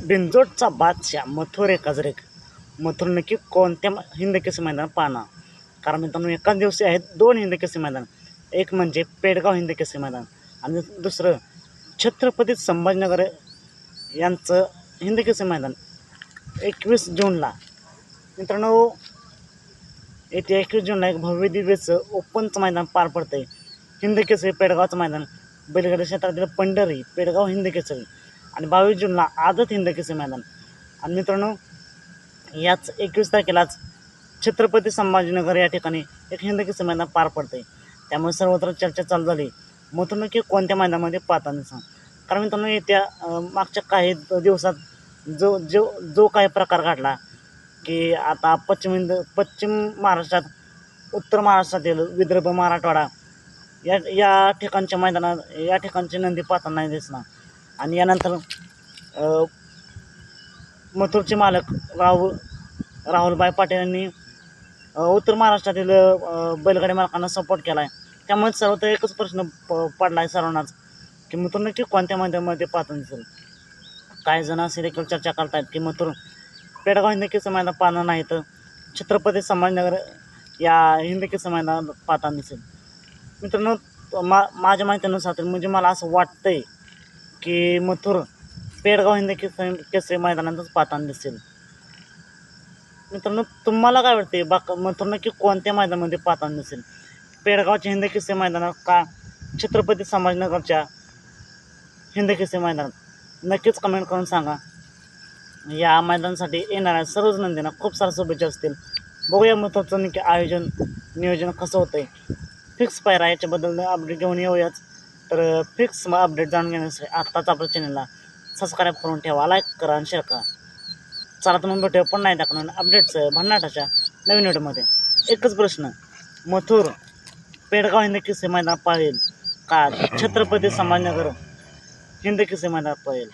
बिंजोडचा बादशाह मथुर एकाच रेख. मथुर नक्की कोणत्या हिंदकेसरी मैदानात पाहणार? कारण मित्रांनो एकाच दिवशी आहेत दोन हिंदकेसरी मैदान. एक म्हणजे पेडगाव हिंदकेसरी मैदान आणि दुसरं छत्रपती संभाजीनगर यांचं हिंदकेसरी मैदान 21 जूनला. मित्रांनो येत्या 21 जूनला एक भव्य दिव्यचं ओपनचं मैदान पार पडतं आहे. हिंदकेसरी पेडगावचं मैदान, बैलगाडी क्षेत्रातील पंढरी पेडगाव हिंदकेसरी आणि 22 जूनला आदत हिंदकेसरी मैदान. आणि मित्रांनो याच 21 तारखेलाच छत्रपती संभाजीनगर या ठिकाणी एक हिंदकेसरी मैदान पार पडतं आहे. त्यामुळे सर्वत्र चर्चा चालू झाली मथुर नक्की कोणत्या मैदानामध्ये पाहताना सांग. कारण मित्रांनो येत्या मागच्या काही दिवसात जो जो जो काही प्रकार घडला की आता पश्चिम महाराष्ट्रात, उत्तर महाराष्ट्रातील विदर्भ, मराठवाडा या ठिकाणच्या मैदानात या ठिकाणचे नंदी पाहताना नाही दिसणार. आणि यानंतर मथुरचे मालक राहुलभाई पाटील यांनी उत्तर महाराष्ट्रातील बैलगाडी मालकांना सपोर्ट केला आहे. त्यामुळे सर्वत्र एकच प्रश्न पडला आहे सर्वांनाच की मथुर नक्की कोणत्या मैदानामध्ये पाहताना दिसेल. काही जण असे देखील चर्चा करत आहेत की मथुर पेडगाव हिंदकेसरी मैदान पाहणार नाही तर छत्रपती संभाजीनगर या हिंदकेसरी मैदानात पाहताना दिसेल. मित्रांनो माझ्या माहितीनुसार म्हणजे मला असं वाटतंय की मथुर पेडगाव हिंदकेसरी मैदानातच पाहताना दिसेल. मित्रांनो तुम्हाला काय वाटते मथुर नक्की कोणत्या मैदानामध्ये पाहताना दिसेल? पेडगावच्या हिंदकेसरी मैदानात का छत्रपती संभाजीनगरच्या हिंदकेसरी मैदानात? नक्कीच कमेंट करून सांगा. या मैदानासाठी येणाऱ्या सर्वच नंदींना खूप साऱ्या शुभेच्छा असतील. बघूया मथुरचं नक्की आयोजन नियोजन कसं होतं आहे. फिक्स पायरा याच्याबद्दल अपडेट घेऊन येऊयाच. तर फिक्स अपडेट जाणून घेण्यासाठी आत्ताच आपल्या चॅनलला सबस्क्राईब करून ठेवा, लाईक करा आणि शेअर करा. चला तर मग भेटूया पण नाही टाकणार अपडेट्स भन्नाटाच्या नवीन व्हिडिओमध्ये. एकच प्रश्न, मथुर पेडगाव हिंदकेसरी मैदानात पाहिल का छत्रपती संभाजीनगर हिंदकेसरी मैदानात पाहिल?